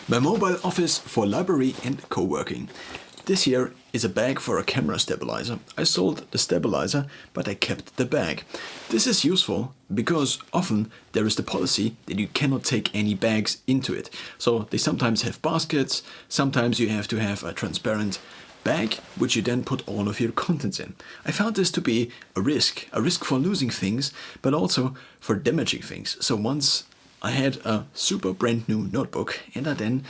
My mobile office for library and co-working. This here is a bag for a camera stabilizer. I sold the stabilizer, but I kept the bag. This is useful because often there is the policy that you cannot take any bags into it. So they sometimes have baskets, sometimes you have to have a transparent bag, which you then put all of your contents in. I found this to be a risk for losing things, but also for damaging things. So once I had a super brand new notebook and I then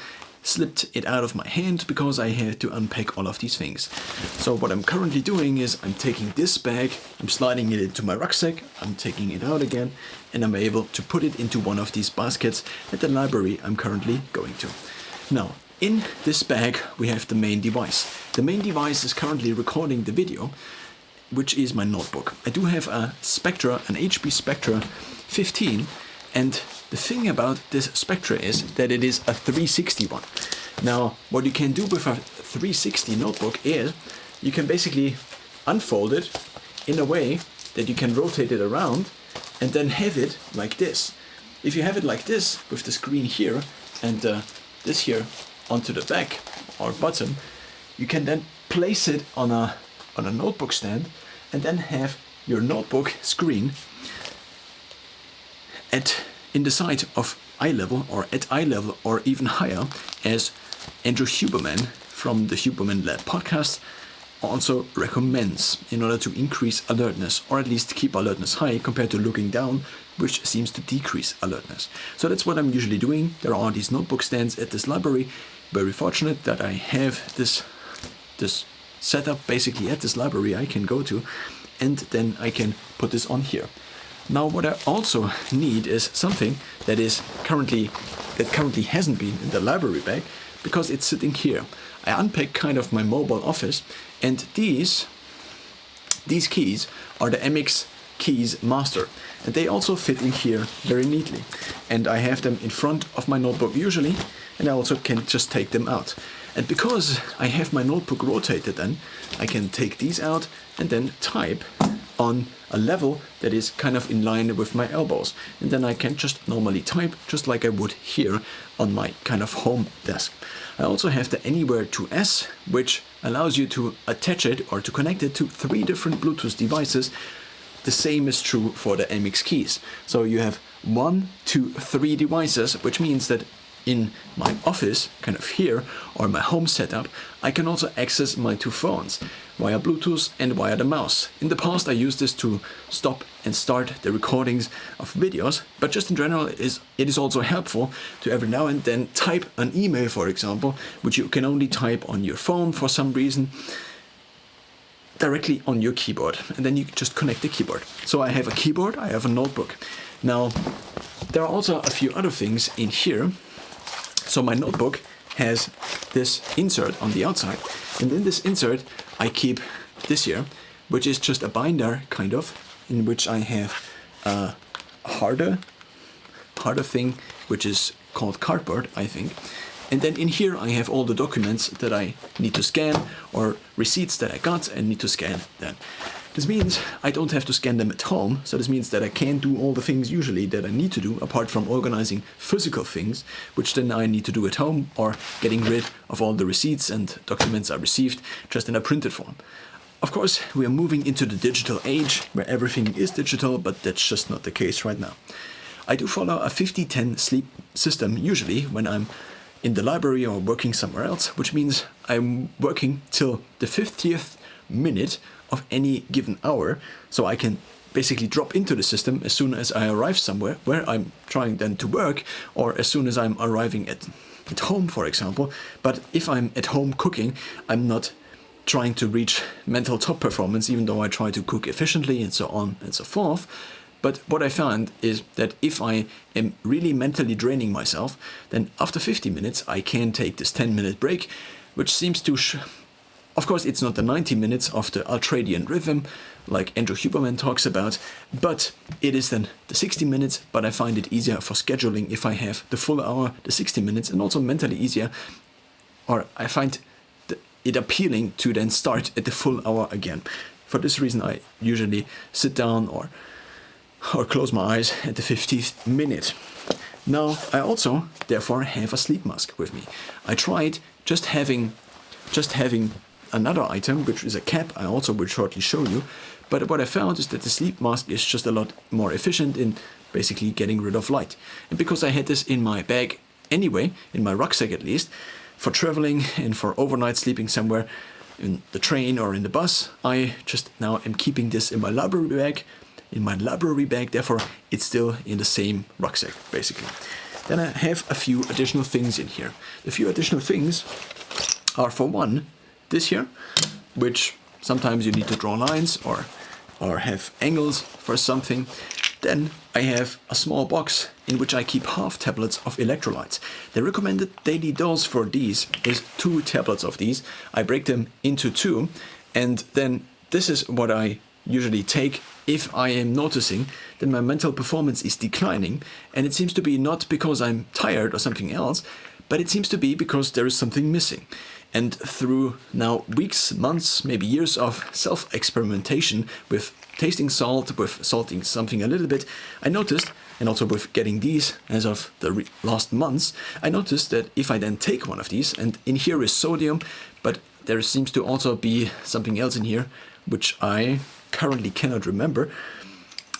slipped it out of my hand because I had to unpack all of these things. So what I'm currently doing is I'm taking this bag, I'm sliding it into my rucksack, I'm taking it out again, and I'm able to put it into one of these baskets at the library I'm currently going to. Now, in this bag we have the main device. The main device is currently recording the video, which is my notebook. I do have a Spectra, an HP Spectra 15, and the thing about this Spectra is that it is a 360 one. Now, what you can do with a 360 notebook is you can basically unfold it in a way that you can rotate it around and then have it like this. If you have it like this with the screen here and this here onto the back or bottom, you can then place it on a notebook stand and then have your notebook screen in the side of eye level or at eye level or even higher, as Andrew Huberman from the Huberman Lab podcast also recommends, in order to increase alertness or at least keep alertness high compared to looking down, which seems to decrease alertness. So that's what I'm usually doing. There are these notebook stands at this library. Very fortunate that I have this setup basically at this library I can go to, and then I can put this on here. Now, what I also need is something that currently hasn't been in the library bag because it's sitting here. I unpacked kind of my mobile office, and these keys are the MX Keys Master, and they also fit in here very neatly. And I have them in front of my notebook usually, and I also can just take them out. And because I have my notebook rotated, then I can take these out and then type on a level that is kind of in line with my elbows, and then I can just normally type just like I would here on my kind of home desk. I also have the Anywhere 2S, which allows you to attach it or to connect it to 3 different Bluetooth devices. The same is true for the MX Keys. So you have 1, 2, 3 devices, which means that in my office, kind of here, or my home setup, I can also access my 2 phones via Bluetooth and via the mouse. In the past, I used this to stop and start the recordings of videos, but just in general, it is also helpful to every now and then type an email, for example, which you can only type on your phone for some reason, directly on your keyboard, and then you just connect the keyboard. So I have a keyboard, I have a notebook. Now, there are also a few other things in here. So my notebook has this insert on the outside, and in this insert I keep this here, which is just a binder kind of, in which I have a harder thing, which is called cardboard, I think. And then in here I have all the documents that I need to scan or receipts that I got and need to scan then. This means I don't have to scan them at home, so this means that I can do all the things usually that I need to do, apart from organizing physical things, which then I need to do at home, or getting rid of all the receipts and documents I received just in a printed form. Of course, we are moving into the digital age, where everything is digital, but that's just not the case right now. I do follow a 50-10 sleep system usually when I'm in the library or working somewhere else, which means I'm working till the 50th minute of any given hour, so I can basically drop into the system as soon as I arrive somewhere where I'm trying then to work, or as soon as I'm arriving at home, for example. But if I'm at home cooking, I'm not trying to reach mental top performance, even though I try to cook efficiently and so on and so forth. But what I found is that if I am really mentally draining myself, then after 50 minutes I can take this 10-minute break, which seems to of course, it's not the 90 minutes of the ultradian rhythm, like Andrew Huberman talks about, but it is then the 60 minutes, but I find it easier for scheduling if I have the full hour, the 60 minutes, and also mentally easier, or I find it appealing to then start at the full hour again. For this reason, I usually sit down or close my eyes at the 50th minute. Now, I also, therefore, have a sleep mask with me. I tried just having another item, which is a cap. I also will shortly show you. But what I found is that the sleep mask is just a lot more efficient in basically getting rid of light. And because I had this in my bag anyway, in my rucksack at least, for traveling and for overnight sleeping somewhere in the train or in the bus, I just now am keeping this in my library bag. Therefore, it's still in the same rucksack, basically. Then I have a few additional things in here. The few additional things are, for one, this here, which sometimes you need to draw lines or have angles for something. Then I have a small box in which I keep half tablets of electrolytes. The recommended daily dose for these is 2 tablets of these. I break them into 2, and then this is what I usually take if I am noticing that my mental performance is declining, and it seems to be not because I'm tired or something else, but it seems to be because there is something missing. And through now weeks, months, maybe years of self-experimentation with tasting salt, with salting something a little bit, I noticed, and also with getting these as of the last months, I noticed that if I then take one of these, and in here is sodium, but there seems to also be something else in here, which I currently cannot remember,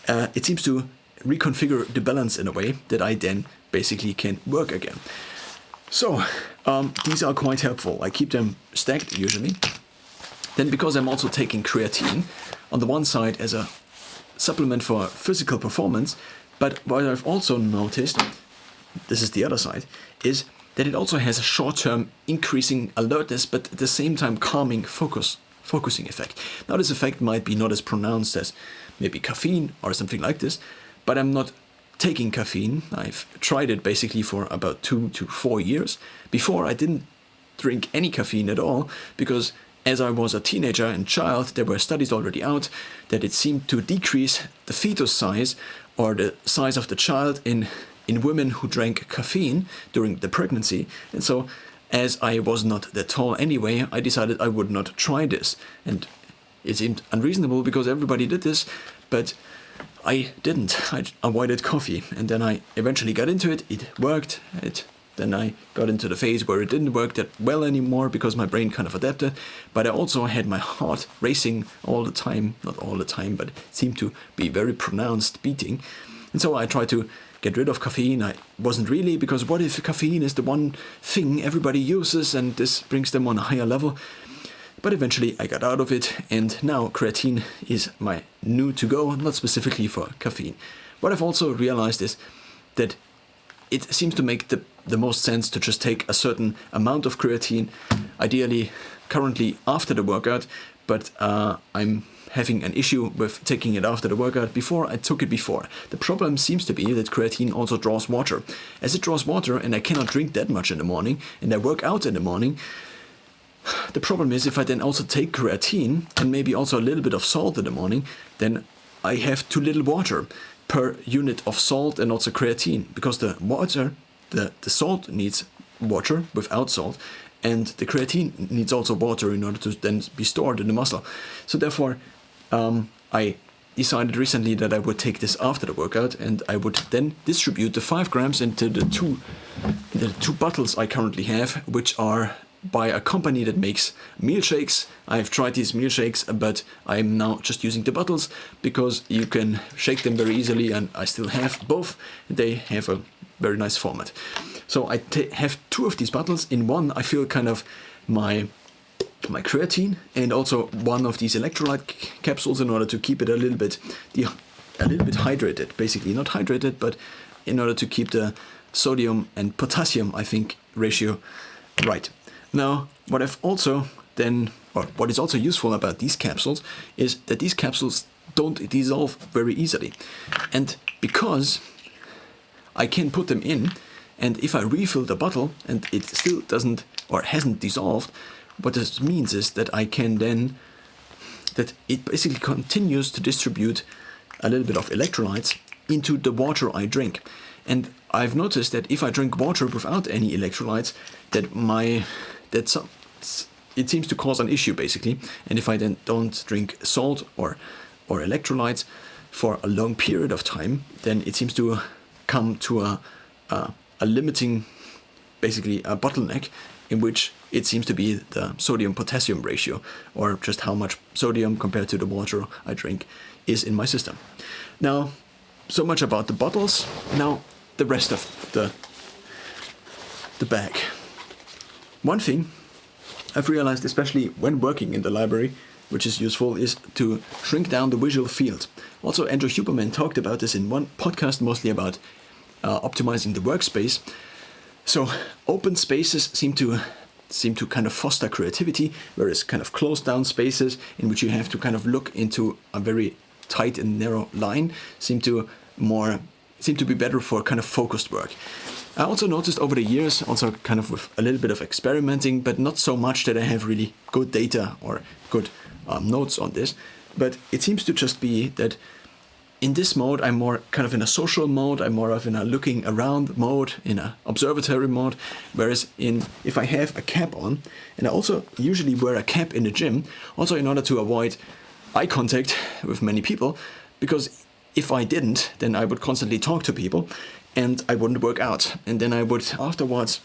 it seems to reconfigure the balance in a way that I then basically can work again. So, these are quite helpful. I keep them stacked usually. Then, because I'm also taking creatine, on the one side as a supplement for physical performance, but what I've also noticed, this is the other side, is that it also has a short-term increasing alertness, but at the same time calming focusing effect. Now, this effect might be not as pronounced as maybe caffeine or something like this, but I'm not taking caffeine. I've tried it basically for about 2 to 4 years. Before, I didn't drink any caffeine at all because as I was a teenager and child, there were studies already out that it seemed to decrease the fetus size or the size of the child in women who drank caffeine during the pregnancy. And so, as I was not that tall anyway, I decided I would not try this. And it seemed unreasonable because everybody did this, but I didn't. I avoided coffee, and then I eventually got into it. It worked. Then I got into the phase where it didn't work that well anymore because my brain kind of adapted. But I also had my heart racing all the time. Not all the time, but it seemed to be very pronounced beating. And so I tried to get rid of caffeine. I wasn't really, because what if caffeine is the one thing everybody uses and this brings them on a higher level? But eventually I got out of it, and now creatine is my new to-go, not specifically for caffeine. What I've also realized is that it seems to make the most sense to just take a certain amount of creatine, ideally currently after the workout, but I'm having an issue with taking it after the workout. Before, I took it before. The problem seems to be that creatine also draws water. As it draws water and I cannot drink that much in the morning, and I work out in the morning, the problem is if I then also take creatine and maybe also a little bit of salt in the morning, then I have too little water per unit of salt and also creatine, because the salt needs water without salt, and the creatine needs also water in order to then be stored in the muscle. So therefore, I decided recently that I would take this after the workout, and I would then distribute the 5 grams into the two bottles I currently have, which are by a company that makes meal shakes. I've tried these meal shakes, but I'm now just using the bottles because you can shake them very easily, and I still have both. They have a very nice format. So I have 2 of these bottles. In one I fill kind of my creatine and also 1 of these electrolyte capsules in order to keep it a little bit hydrated, basically not hydrated, but in order to keep the sodium and potassium, I think, ratio right. Now, what is also useful about these capsules is that these capsules don't dissolve very easily. And because I can put them in, and if I refill the bottle and it still doesn't or hasn't dissolved, what this means is that I can then, that it basically continues to distribute a little bit of electrolytes into the water I drink. And I've noticed that if I drink water without any electrolytes, it seems to cause an issue basically. And if I then don't drink salt or electrolytes for a long period of time, then it seems to come to a a limiting, basically a bottleneck, in which it seems to be the sodium-potassium ratio, or just how much sodium compared to the water I drink is in my system. Now, so much about the bottles. Now, the rest of the bag. One thing I've realized, especially when working in the library, which is useful, is to shrink down the visual field. Also, Andrew Huberman talked about this in one podcast, mostly about optimizing the workspace. So open spaces seem to kind of foster creativity, whereas kind of closed down spaces in which you have to kind of look into a very tight and narrow line seem to be better for kind of focused work. I also noticed over the years, also kind of with a little bit of experimenting, but not so much that I have really good data or good notes on this, but it seems to just be that in this mode, I'm more kind of in a social mode, I'm more of in a looking around mode, in a observatory mode, whereas if I have a cap on, and I also usually wear a cap in the gym, also in order to avoid eye contact with many people, because if I didn't, then I would constantly talk to people, and I wouldn't work out, and then I would afterwards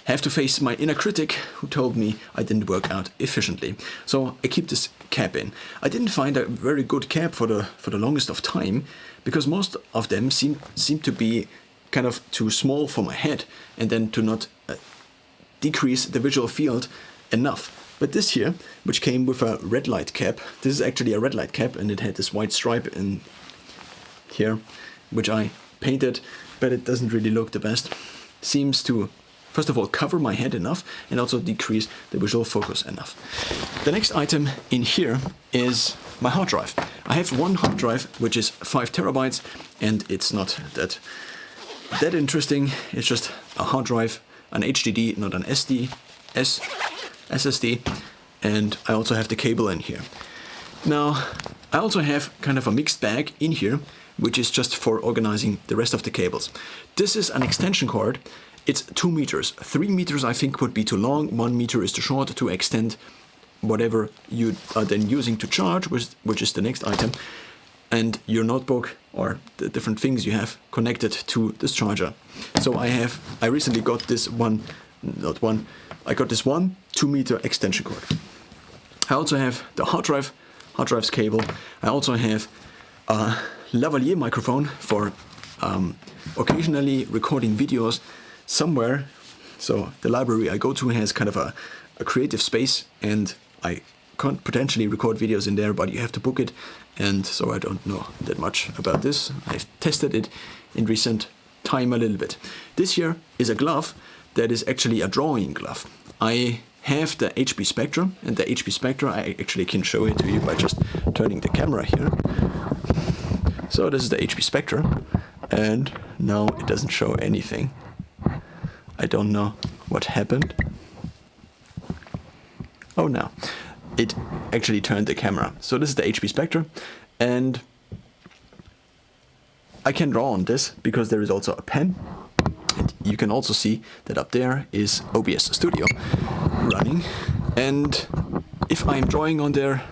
have to face my inner critic who told me I didn't work out efficiently. So I keep this cap in. I didn't find a very good cap for the longest of time, because most of them seem to be kind of too small for my head, and then to not decrease the visual field enough. But this here, which came with a red light cap, this is actually a red light cap, and it had this white stripe in here, which I painted, but it doesn't really look the best. Seems to, first of all, cover my head enough, and also decrease the visual focus enough. The next item in here is my hard drive. I have one hard drive, which is 5 terabytes, and it's not that interesting. It's just a hard drive, an HDD, not an SSD, and I also have the cable in here. Now, I also have kind of a mixed bag in here, which is just for organizing the rest of the cables. This is an extension cord. It's 2 meters. 3 meters I think would be too long, 1 meter is too short to extend whatever you are then using to charge, which is the next item, and your notebook or the different things you have connected to this charger. So I recently got this I got this 2 meter extension cord. I also have the hard drive's cable. I also have a lavalier microphone for occasionally recording videos somewhere. So the library I go to has kind of a creative space, and I can't potentially record videos in there, but you have to book it, and so I don't know that much about this. I've tested it in recent time a little bit. This here is a glove that is actually a drawing glove. I have the HP Spectra, and the HP Spectra, I actually can show it to you by just turning the camera here. So this is the HP Spectra, and now it doesn't show anything. I don't know what happened. Oh, no. It actually turned the camera. So this is the HP Spectra, and I can draw on this because there is also a pen. And you can also see that up there is OBS Studio running. And if I'm drawing on there,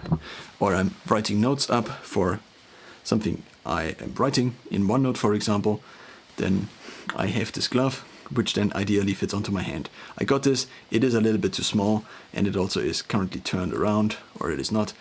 or I'm writing notes up for something I am writing in OneNote, for example, then I have this glove, which then ideally fits onto my hand. I got this, it is a little bit too small, and it also is currently turned around, or it is not.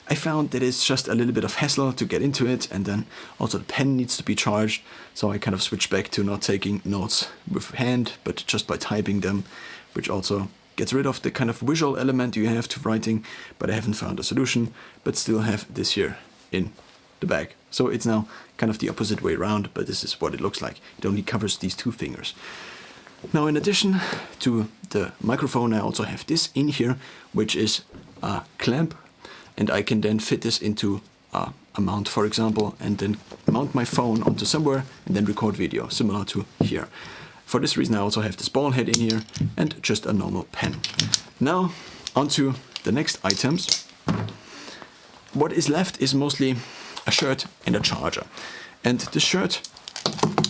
I found that it's just a little bit of hassle to get into it, and then also the pen needs to be charged, so I kind of switched back to not taking notes with hand, but just by typing them, which also gets rid of the kind of visual element you have to writing, but I haven't found a solution, but still have this here in the bag. So it's now kind of the opposite way around, but this is what it looks like. It only covers these 2 fingers. Now, in addition to the microphone, I also have this in here, which is a clamp, and I can then fit this into a mount, for example, and then mount my phone onto somewhere and then record video, similar to here. For this reason, I also have this ball head in here and just a normal pen. Now, onto the next items. What is left is mostly a shirt and a charger. And this shirt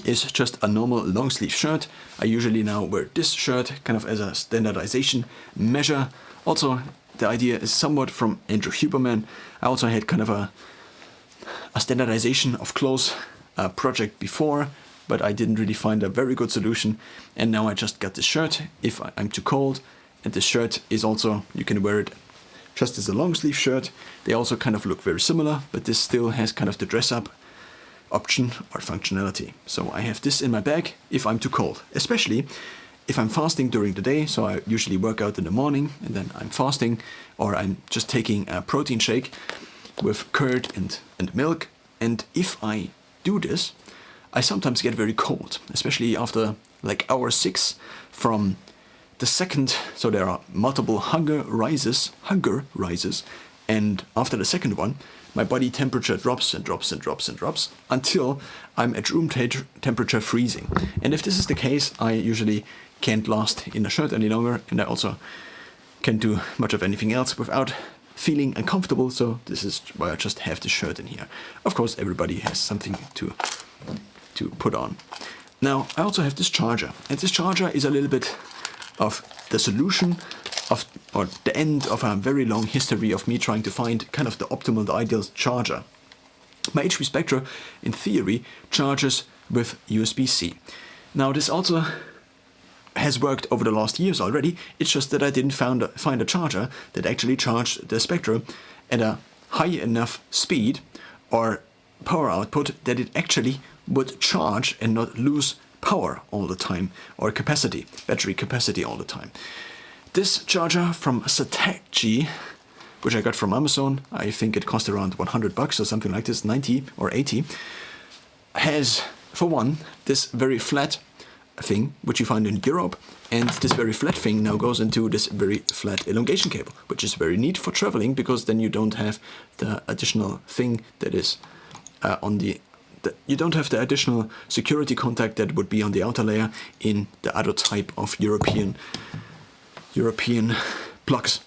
is just a normal long sleeve shirt. I usually now wear this shirt kind of as a standardization measure. Also, the idea is somewhat from Andrew Huberman. I also had kind of a standardization of clothes project before, but I didn't really find a very good solution. And now I just got this shirt if I'm too cold. And this shirt is also, you can wear it just as a long sleeve shirt. They also kind of look very similar, but this still has kind of the dress up option or functionality. So I have this in my bag if I'm too cold, especially if I'm fasting during the day. So I usually work out in the morning and then I'm fasting, or I'm just taking a protein shake with curd and milk. And if I do this, I sometimes get very cold, especially after like hour 6 from the second. So there are multiple hunger rises, and after the second one, my body temperature drops and drops and drops and drops until I'm at room temperature freezing. And if this is the case, I usually can't last in a shirt any longer, and I also can't do much of anything else without feeling uncomfortable. So this is why I just have the shirt in here. Of course, everybody has something to put on. Now, I also have this charger, and this charger is a little bit of the solution of, or the end of a very long history of me trying to find kind of the optimal, the ideal charger. My HP Spectra, in theory, charges with USB-C. Now, this also has worked over the last years already. It's just that I didn't find a charger that actually charged the Spectra at a high enough speed or power output that it actually would charge and not lose power all the time, or capacity, battery capacity all the time. This charger from Satechi, which I got from Amazon, I think it cost around $100 or something like this, 90 or 80, has, for one, this very flat thing, which you find in Europe, and this very flat thing now goes into this very flat elongation cable, which is very neat for traveling, because then you don't have the additional thing that is you don't have the additional security contact that would be on the outer layer in the other type of European plugs.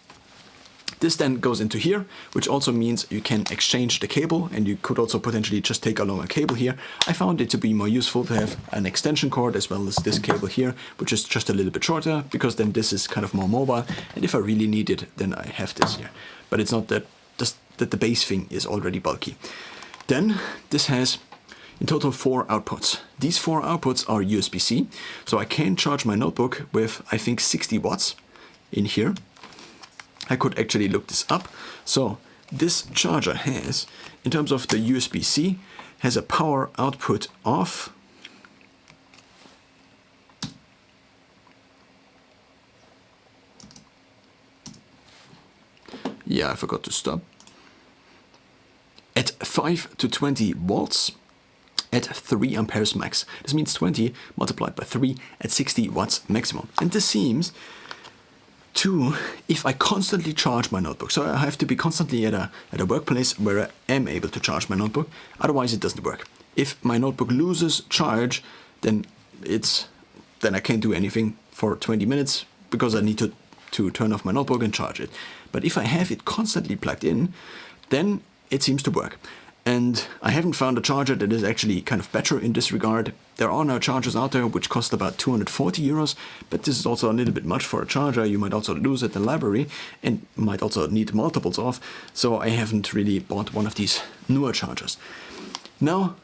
This then goes into here, which also means you can exchange the cable, and you could also potentially just take along a cable here. I found it to be more useful to have an extension cord as well as this cable here, which is just a little bit shorter, because then this is kind of more mobile, and if I really need it, then I have this here. But it's not that just that the base thing is already bulky. Then this has in total 4 outputs. These 4 outputs are USB-C, so I can charge my notebook with, I think, 60 watts in here. I could actually look this up. So this charger has, in terms of the USB-C, has a power output of I forgot to stop. At 5 to 20 volts at 3 amperes max. This means 20 multiplied by 3 at 60 watts maximum. And this seems to, if I constantly charge my notebook, so I have to be constantly at a workplace where I am able to charge my notebook, otherwise it doesn't work. If my notebook loses charge, then I can't do anything for 20 minutes, because I need to turn off my notebook and charge it. But if I have it constantly plugged in, then it seems to work. And I haven't found a charger that is actually kind of better in this regard. There are now chargers out there which cost about 240 euros, but this is also a little bit much for a charger. You might also lose at the library and might also need multiples of, so I haven't really bought one of these newer chargers. Now,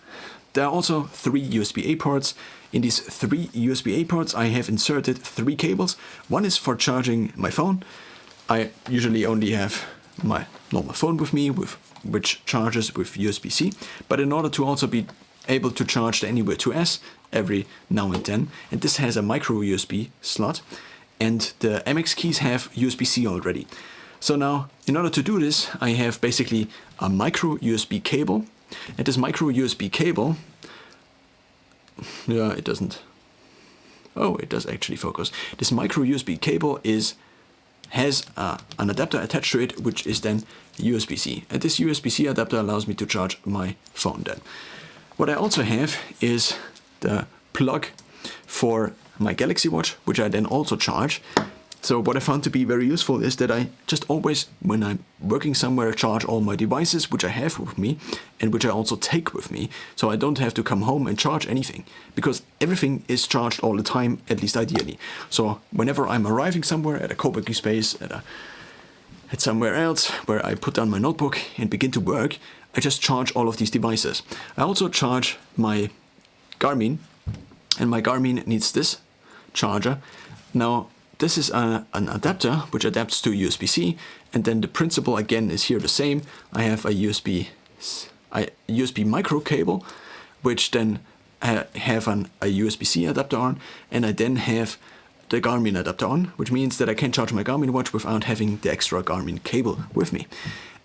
there are also 3 USB-A ports. In these 3 USB-A ports, I have inserted 3 cables. One is for charging my phone. I usually only have my normal phone with me, which charges with USB-C, but in order to also be able to charge the Anywhere 2S every now and then, and this has a micro USB slot, and the MX keys have USB-C already. So now, in order to do this, I have basically a micro USB cable, and this micro USB cable, it doesn't, oh, it does actually focus. This micro USB cable has an adapter attached to it, which is then USB-C. And this USB-C adapter allows me to charge my phone then. What I also have is the plug for my Galaxy Watch, which I then also charge. So what I found to be very useful is that I just always, when I'm working somewhere, charge all my devices, which I have with me, and which I also take with me. So I don't have to come home and charge anything, because everything is charged all the time, at least ideally. So whenever I'm arriving somewhere, at a coworking space, at somewhere else, where I put down my notebook and begin to work, I just charge all of these devices. I also charge my Garmin and my Garmin needs this charger. Now this is an adapter which adapts to USB-C, and then the principle again is here the same. I have a USB micro cable, which then have a USB-C adapter on, and I then have the Garmin adapter on, which means that I can charge my Garmin watch without having the extra Garmin cable with me.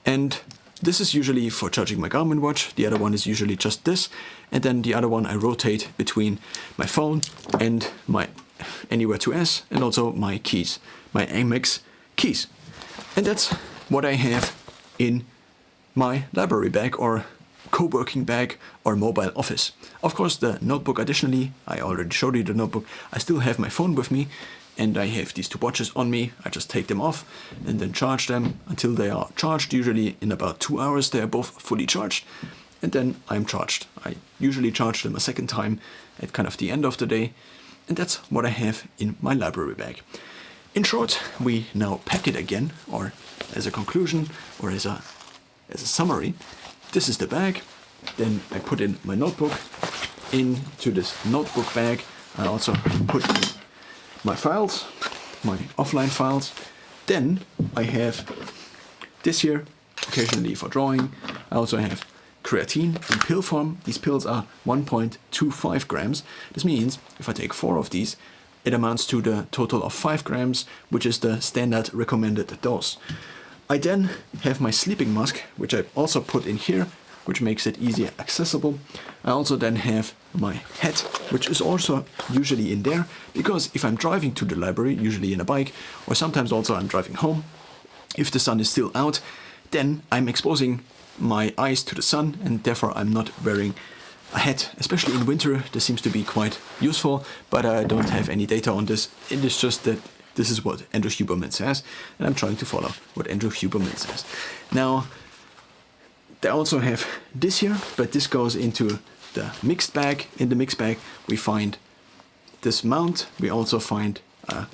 And this is usually for charging my Garmin watch. The other one is usually just this, and then the other one I rotate between my phone and my Anywhere 2S, and also my keys, my Amex keys. And that's what I have in my library bag or co-working bag or mobile office. Of course, the notebook additionally, I already showed you the notebook. I still have my phone with me, and I have these two watches on me. I just take them off and then charge them until they are charged. Usually in about 2 hours they are both fully charged, and then I'm charged. I usually charge them a second time at kind of the end of the day, and that's what I have in my library bag. In short, we now pack it again, or as a conclusion, or as a summary. This is the bag. Then I put in my notebook into this notebook bag. I also put in my files, my offline files. Then I have this here, occasionally for drawing. I also have creatine in pill form. These pills are 1.25 grams. This means if I take 4 of these, it amounts to the total of 5 grams, which is the standard recommended dose. I then have my sleeping mask, which I also put in here, which makes it easier accessible. I also then have my hat, which is also usually in there, because if I'm driving to the library, usually in a bike, or sometimes also I'm driving home, if the sun is still out, then I'm exposing my eyes to the sun, and therefore I'm not wearing a hat. Especially in winter, this seems to be quite useful, but I don't have any data on this. It is just that this is what Andrew Huberman says, and I'm trying to follow what Andrew Huberman says. Now, they also have this here, but this goes into the mixed bag. In the mixed bag, we find this mount, we also find a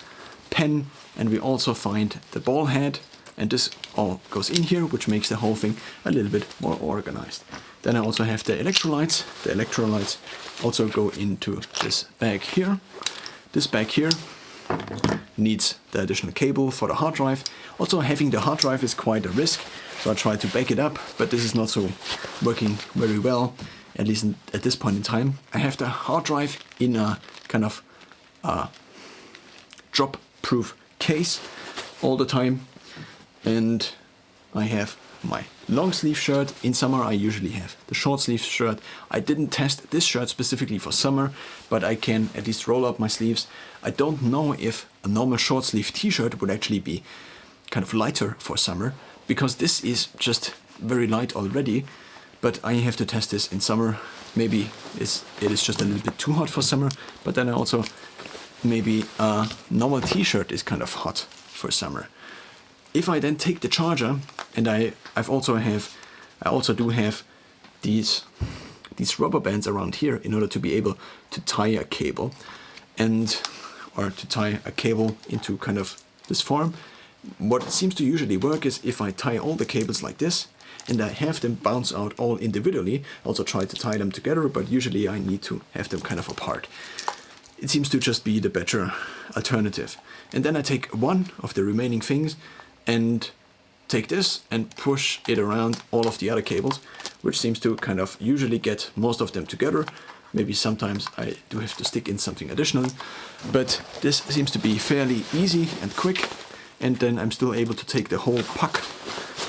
pen, and we also find the ball head, and this all goes in here, which makes the whole thing a little bit more organized. Then I also have the electrolytes. The electrolytes also go into this bag here. This bag here needs the additional cable for the hard drive. Also, having the hard drive is quite a risk, so I try to back it up, but this is not so working very well, at least at this point in time. I have the hard drive in a kind of drop-proof case all the time, and I have my long sleeve shirt. In summer I usually have the short sleeve shirt. I didn't test this shirt specifically for summer, but I can at least roll up my sleeves. I don't know if a normal short sleeve t-shirt would actually be kind of lighter for summer, because this is just very light already, but I have to test this in summer. Maybe it is just a little bit too hot for summer, but then I also maybe a normal t-shirt is kind of hot for summer. If I then take the charger, and I also do have these rubber bands around here in order to be able to tie a cable, or to tie a cable into kind of this form. What seems to usually work is if I tie all the cables like this, and I have them bounce out all individually. I also try to tie them together, but usually I need to have them kind of apart. It seems to just be the better alternative. And then I take one of the remaining things and take this and push it around all of the other cables, which seems to kind of usually get most of them together. Maybe sometimes I do have to stick in something additional, but this seems to be fairly easy and quick, and then I'm still able to take the whole puck,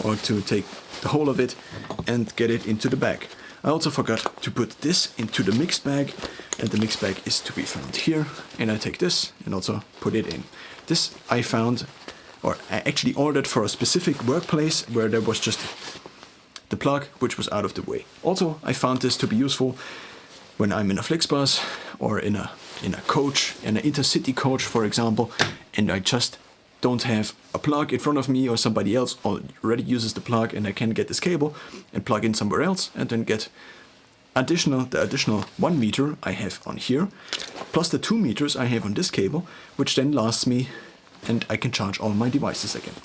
or to take the whole of it and get it into the bag. I also forgot to put this into the mixed bag, and the mixed bag is to be found here, and I take this and also put it in. This I found, or I actually ordered for a specific workplace where there was just the plug, which was out of the way. Also, I found this to be useful when I'm in a Flixbus or in a coach, in an intercity coach, for example, and I just don't have a plug in front of me, or somebody else already uses the plug, and I can get this cable and plug in somewhere else, and then get the additional 1 meter I have on here, plus the 2 meters I have on this cable, which then lasts me, and I can charge all my devices again.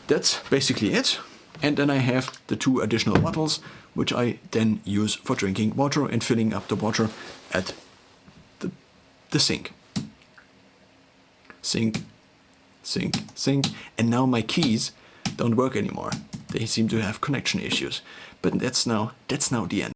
That's basically it. And then I have the 2 additional bottles, which I then use for drinking water and filling up the water at the the sink. Sink, sink, sink. And now my keys don't work anymore. They seem to have connection issues. But that's now the end.